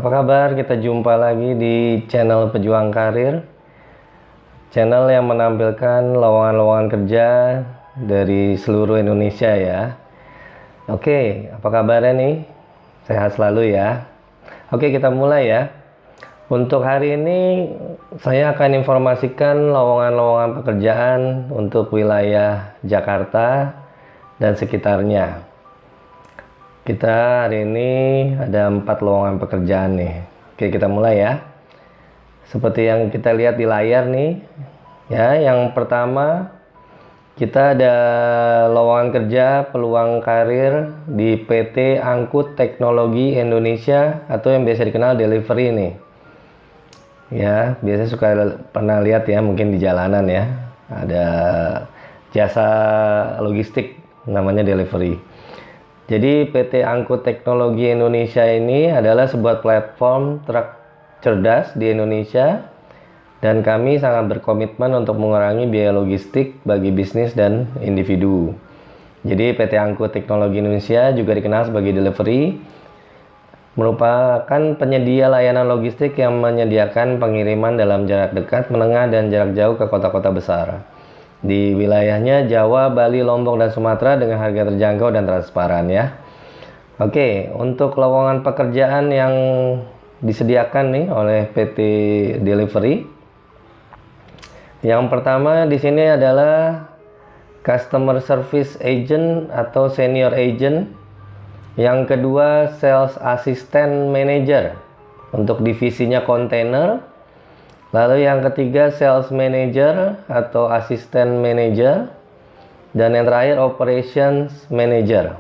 Apa kabar? Kita jumpa lagi di channel Pejuang Karir, channel yang menampilkan lowongan-lowongan kerja dari seluruh Indonesia ya. Oke, apa kabarnya nih? Sehat selalu ya. Oke, kita mulai ya. Untuk hari ini saya akan informasikan lowongan-lowongan pekerjaan untuk wilayah Jakarta dan sekitarnya. Kita hari ini ada 4 lowongan pekerjaan nih. Oke, kita mulai ya. Seperti yang kita lihat di layar nih, ya. Yang pertama, kita ada lowongan kerja peluang karir di PT Angkut Teknologi Indonesia atau yang biasa dikenal Delivery nih. Ya, biasa suka pernah lihat ya, mungkin di jalanan ya. Ada jasa logistik namanya Delivery. Jadi PT Angkut Teknologi Indonesia ini adalah sebuah platform truk cerdas di Indonesia dan kami sangat berkomitmen untuk mengurangi biaya logistik bagi bisnis dan individu. Jadi PT Angkut Teknologi Indonesia juga dikenal sebagai Delivery, merupakan penyedia layanan logistik yang menyediakan pengiriman dalam jarak dekat, menengah, dan jarak jauh ke kota-kota besar di wilayahnya Jawa, Bali, Lombok, dan Sumatera dengan harga terjangkau dan transparan ya. Oke, untuk lowongan pekerjaan yang disediakan nih oleh PT Delivery, yang pertama di sini adalah Customer Service Agent atau Senior Agent. Yang kedua, Sales Assistant Manager untuk divisinya kontainer. Lalu yang ketiga, Sales Manager atau Assistant Manager. Dan yang terakhir, Operations Manager.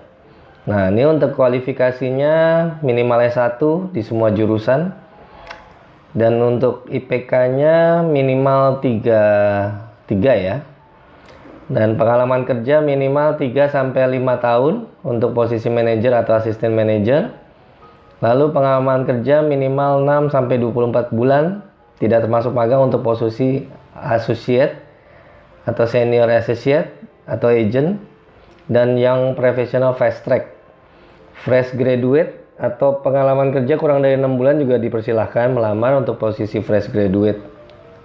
Nah, ini untuk kualifikasinya minimal S1 di semua jurusan. Dan untuk IPK-nya minimal 3 ya. Dan pengalaman kerja minimal 3-5 tahun untuk posisi manajer atau asisten manajer. Lalu pengalaman kerja minimal 6-24 bulan, tidak termasuk magang untuk posisi associate atau senior associate atau agent. Dan yang professional fast track. Fresh graduate atau pengalaman kerja kurang dari 6 bulan juga dipersilahkan melamar untuk posisi fresh graduate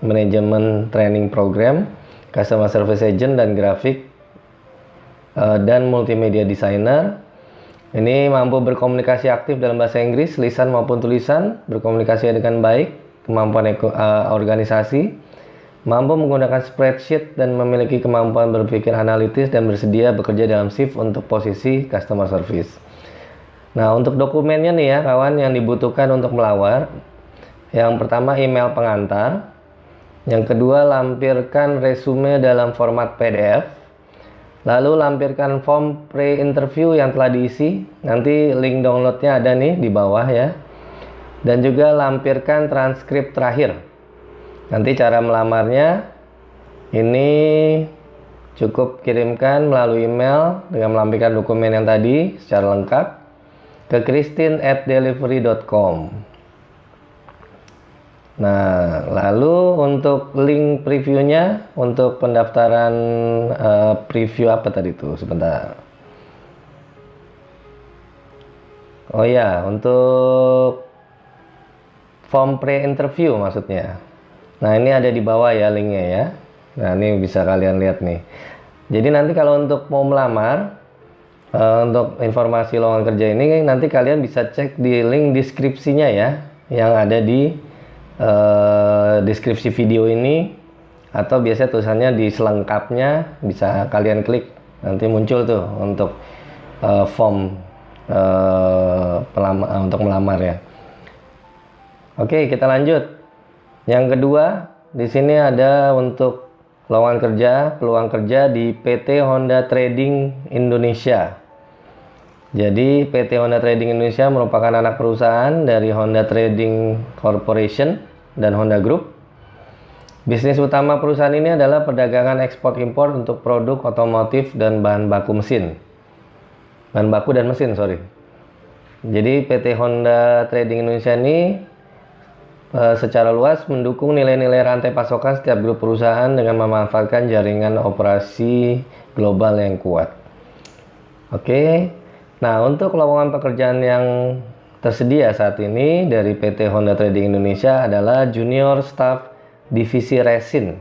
Management Training Program, Customer Service Agent, dan grafik dan multimedia designer. Ini mampu berkomunikasi aktif dalam bahasa Inggris, lisan maupun tulisan, berkomunikasi dengan baik, kemampuan organisasi, mampu menggunakan spreadsheet, dan memiliki kemampuan berpikir analitis dan bersedia bekerja dalam shift untuk posisi customer service. Nah, untuk dokumennya nih ya kawan yang dibutuhkan untuk melamar. Yang pertama, email pengantar. Yang kedua, lampirkan resume dalam format PDF. Lalu lampirkan form pre-interview yang telah diisi. Nanti link downloadnya ada nih di bawah ya. Dan juga lampirkan transkrip terakhir. Nanti cara melamarnya ini cukup kirimkan melalui email dengan melampirkan dokumen yang tadi secara lengkap ke christine@delivery.com. Nah, lalu untuk link previewnya untuk pendaftaran preview apa tadi tuh? Sebentar. Oh ya, untuk form pre-interview maksudnya. Nah, ini ada di bawah ya linknya ya. Nah, ini bisa kalian lihat nih. Jadi nanti kalau untuk mau melamar, untuk informasi lowongan kerja ini nanti kalian bisa cek di link deskripsinya ya, yang ada di deskripsi video ini, atau biasanya tulisannya di selengkapnya, bisa kalian klik, nanti muncul tuh untuk form untuk melamar ya. Oke, kita lanjut. Yang kedua, di sini ada untuk lowongan kerja, peluang kerja di PT Honda Trading Indonesia. Jadi, PT Honda Trading Indonesia merupakan anak perusahaan dari Honda Trading Corporation dan Honda Group. Bisnis utama perusahaan ini adalah perdagangan ekspor impor untuk produk otomotif dan bahan baku mesin. Bahan baku dan mesin, sorry. Jadi, PT Honda Trading Indonesia ini secara luas mendukung nilai-nilai rantai pasokan setiap grup perusahaan dengan memanfaatkan jaringan operasi global yang kuat. Oke, nah untuk lowongan pekerjaan yang tersedia saat ini dari PT Honda Trading Indonesia adalah Junior Staff Divisi Resin.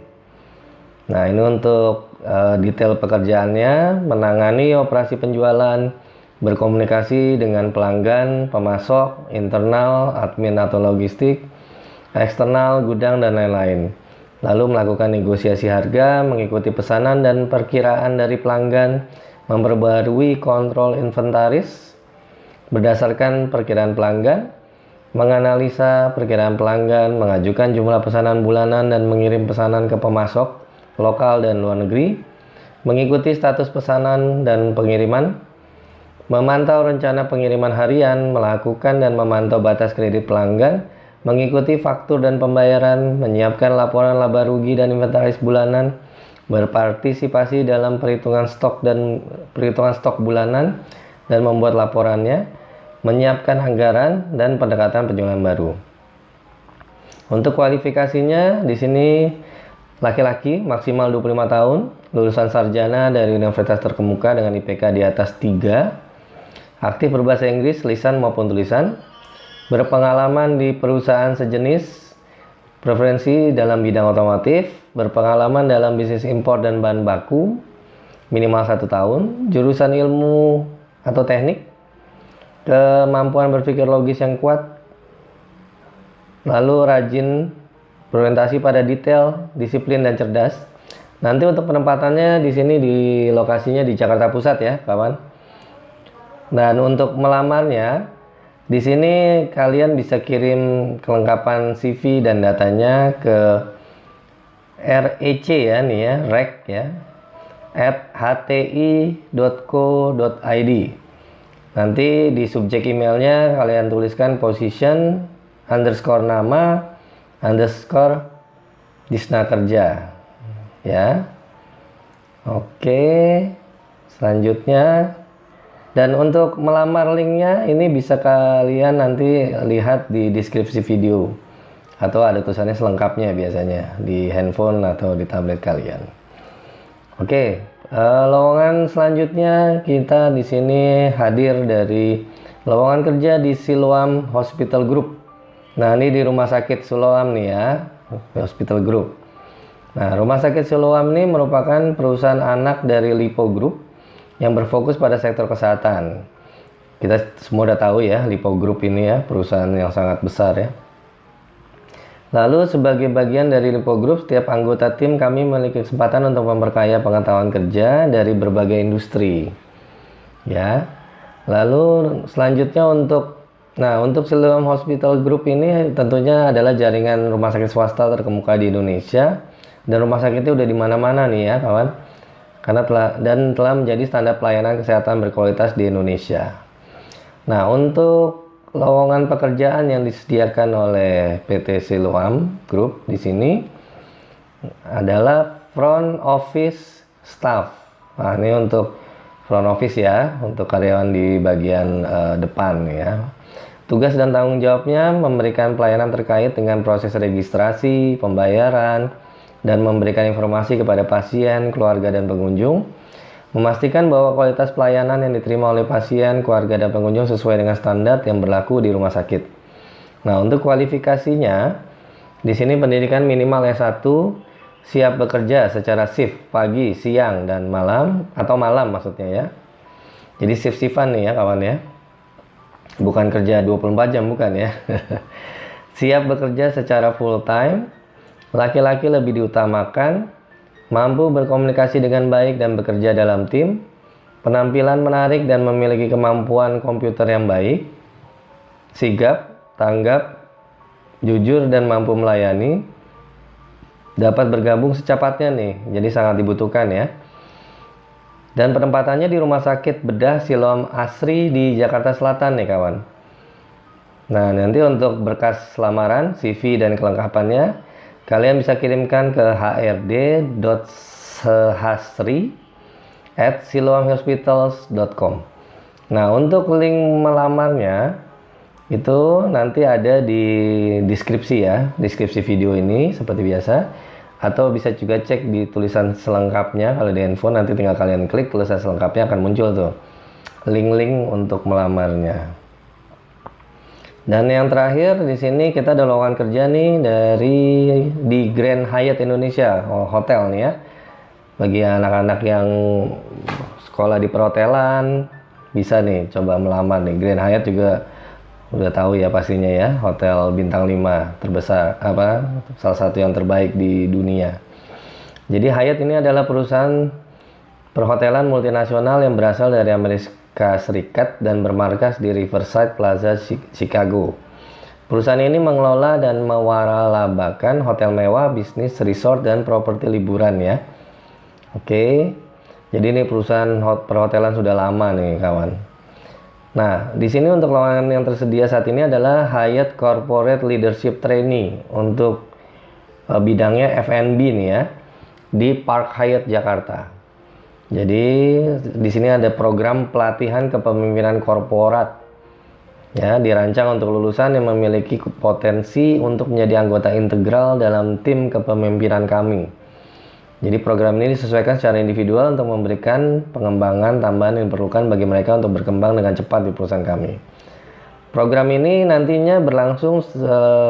Nah, ini untuk detail pekerjaannya, menangani operasi penjualan, berkomunikasi dengan pelanggan, pemasok, internal, admin atau logistik, eksternal, gudang, dan lain-lain. Lalu melakukan negosiasi harga, mengikuti pesanan dan perkiraan dari pelanggan, memperbarui kontrol inventaris berdasarkan perkiraan pelanggan, menganalisa perkiraan pelanggan, mengajukan jumlah pesanan bulanan dan mengirim pesanan ke pemasok lokal dan luar negeri, mengikuti status pesanan dan pengiriman, memantau rencana pengiriman harian, melakukan dan memantau batas kredit pelanggan, mengikuti faktur dan pembayaran, menyiapkan laporan laba rugi dan inventaris bulanan, berpartisipasi dalam perhitungan stok bulanan dan membuat laporannya, menyiapkan anggaran dan pendekatan penjualan baru. Untuk kualifikasinya di sini laki-laki maksimal 25 tahun, lulusan sarjana dari universitas terkemuka dengan IPK di atas 3, aktif berbahasa Inggris lisan maupun tulisan, berpengalaman di perusahaan sejenis, preferensi dalam bidang otomotif, berpengalaman dalam bisnis impor dan bahan baku, minimal 1 tahun, jurusan ilmu atau teknik, kemampuan berpikir logis yang kuat, lalu rajin, berorientasi pada detail, disiplin dan cerdas. Nanti untuk penempatannya di sini di lokasinya di Jakarta Pusat ya, kawan. Dan untuk melamarnya di sini kalian bisa kirim kelengkapan CV dan datanya ke REC ya nih ya, rec ya, @hti.co.id. Nanti di subjek emailnya kalian tuliskan position _ nama _ disna kerja ya. Oke, selanjutnya. Dan untuk melamar linknya ini bisa kalian nanti lihat di deskripsi video atau ada tulisannya selengkapnya biasanya di handphone atau di tablet kalian. Oke, lowongan selanjutnya kita di sini hadir dari lowongan kerja di Siloam Hospital Group. Nah, ini di Rumah Sakit Siloam nih ya, Hospital Group. Nah, Rumah Sakit Siloam ini merupakan perusahaan anak dari Lipo Group yang berfokus pada sektor kesehatan. Kita semua udah tahu ya, Lipo Group ini ya, perusahaan yang sangat besar ya. Lalu sebagai bagian dari Lipo Group, setiap anggota tim kami memiliki kesempatan untuk memperkaya pengetahuan kerja dari berbagai industri. Ya. Lalu selanjutnya untuk Siloam Hospital Group ini tentunya adalah jaringan rumah sakit swasta terkemuka di Indonesia, dan rumah sakitnya udah di mana-mana nih ya, kawan. Karena telah menjadi standar pelayanan kesehatan berkualitas di Indonesia. Nah, untuk lowongan pekerjaan yang disediakan oleh PT Siloam Group di sini adalah front office staff. Nah, ini untuk front office ya, untuk karyawan di bagian depan ya. Tugas dan tanggung jawabnya memberikan pelayanan terkait dengan proses registrasi, pembayaran, dan memberikan informasi kepada pasien, keluarga, dan pengunjung, memastikan bahwa kualitas pelayanan yang diterima oleh pasien, keluarga, dan pengunjung sesuai dengan standar yang berlaku di rumah sakit. Nah, untuk kualifikasinya, di sini pendidikan minimal S1, siap bekerja secara shift pagi, siang, dan malam, atau malam maksudnya ya. Jadi shift-shiftan nih ya kawan ya. Bukan kerja 24 jam, bukan ya. Siap bekerja secara full time. Laki-laki lebih diutamakan, mampu berkomunikasi dengan baik dan bekerja dalam tim, penampilan menarik dan memiliki kemampuan komputer yang baik, sigap, tanggap, jujur dan mampu melayani, dapat bergabung secepatnya nih, jadi sangat dibutuhkan ya. Dan penempatannya di Rumah Sakit Bedah Siloam Asri di Jakarta Selatan nih kawan. Nah, nanti untuk berkas lamaran, CV dan kelengkapannya kalian bisa kirimkan ke hrd.sehasri@siloamhospitals.com. Nah, untuk link melamarnya itu nanti ada di deskripsi ya, deskripsi video ini seperti biasa. Atau bisa juga cek di tulisan selengkapnya, kalau di handphone nanti tinggal kalian klik tulisan selengkapnya akan muncul tuh link-link untuk melamarnya. Dan yang terakhir di sini kita ada lowongan kerja nih di Grand Hyatt Indonesia, hotel nih ya. Bagi anak-anak yang sekolah di perhotelan bisa nih coba melamar nih. Grand Hyatt juga udah tahu ya pastinya ya, hotel bintang 5 terbesar, salah satu yang terbaik di dunia. Jadi Hyatt ini adalah perusahaan perhotelan multinasional yang berasal dari Amerika Serikat dan bermarkas di Riverside Plaza, Chicago. Perusahaan ini mengelola dan mewaralabakan hotel mewah, bisnis, resort, dan properti liburan ya. Oke, jadi ini perusahaan perhotelan sudah lama nih kawan. Nah, di sini untuk lowongan yang tersedia saat ini adalah Hyatt Corporate Leadership Trainee untuk bidangnya F&B nih ya, di Park Hyatt Jakarta. Jadi di sini ada program pelatihan kepemimpinan korporat ya, dirancang untuk lulusan yang memiliki potensi untuk menjadi anggota integral dalam tim kepemimpinan kami. Jadi program ini disesuaikan secara individual untuk memberikan pengembangan tambahan yang diperlukan bagi mereka untuk berkembang dengan cepat di perusahaan kami. Program ini nantinya berlangsung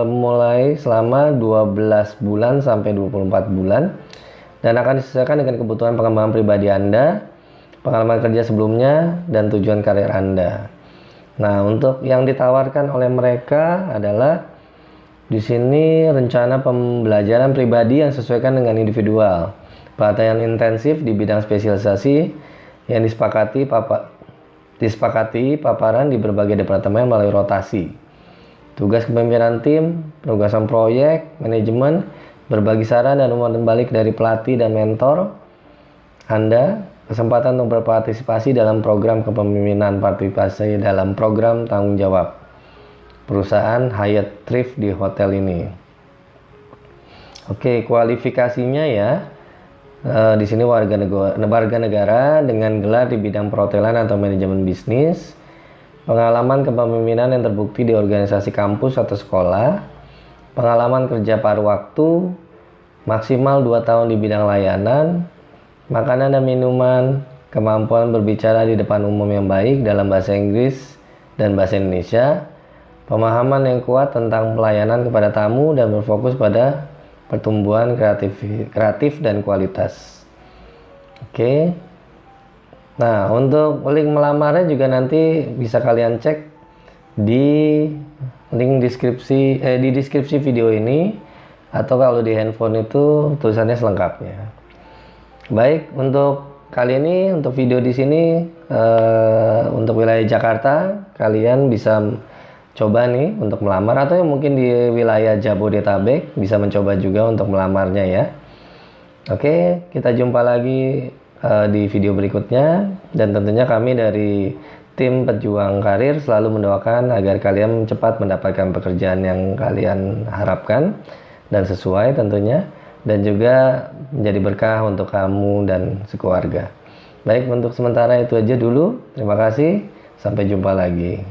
mulai selama 12 bulan sampai 24 bulan dan akan disesuaikan dengan kebutuhan pengembangan pribadi Anda, pengalaman kerja sebelumnya, dan tujuan karir Anda. Nah, untuk yang ditawarkan oleh mereka adalah di sini rencana pembelajaran pribadi yang sesuaikan dengan individual, pelatihan intensif di bidang spesialisasi yang disepakati paparan di berbagai departemen melalui rotasi, tugas kepemimpinan tim, penugasan proyek, manajemen, berbagi saran dan umpan balik dari pelatih dan mentor Anda, kesempatan untuk berpartisipasi dalam program kepemimpinan, partisipasi dalam program tanggung jawab perusahaan Hyatt Thrift di hotel ini. Oke, kualifikasinya ya, di sini warga negara dengan gelar di bidang perhotelan atau manajemen bisnis, pengalaman kepemimpinan yang terbukti di organisasi kampus atau sekolah, pengalaman kerja paruh waktu, maksimal 2 tahun di bidang layanan, makanan dan minuman, kemampuan berbicara di depan umum yang baik dalam bahasa Inggris dan bahasa Indonesia, pemahaman yang kuat tentang pelayanan kepada tamu dan berfokus pada pertumbuhan kreatif dan kualitas. Oke. Nah, untuk link melamarnya juga nanti bisa kalian cek di link di deskripsi video ini, atau kalau di handphone itu tulisannya selengkapnya. Baik, untuk kali ini untuk video di sini untuk wilayah Jakarta, kalian bisa coba nih untuk melamar, atau yang mungkin di wilayah Jabodetabek bisa mencoba juga untuk melamarnya ya. Oke, kita jumpa lagi di video berikutnya, dan tentunya kami dari tim pejuang karir selalu mendoakan agar kalian cepat mendapatkan pekerjaan yang kalian harapkan dan sesuai tentunya, dan juga menjadi berkah untuk kamu dan sekeluarga. Baik, untuk sementara itu aja dulu. Terima kasih, sampai jumpa lagi.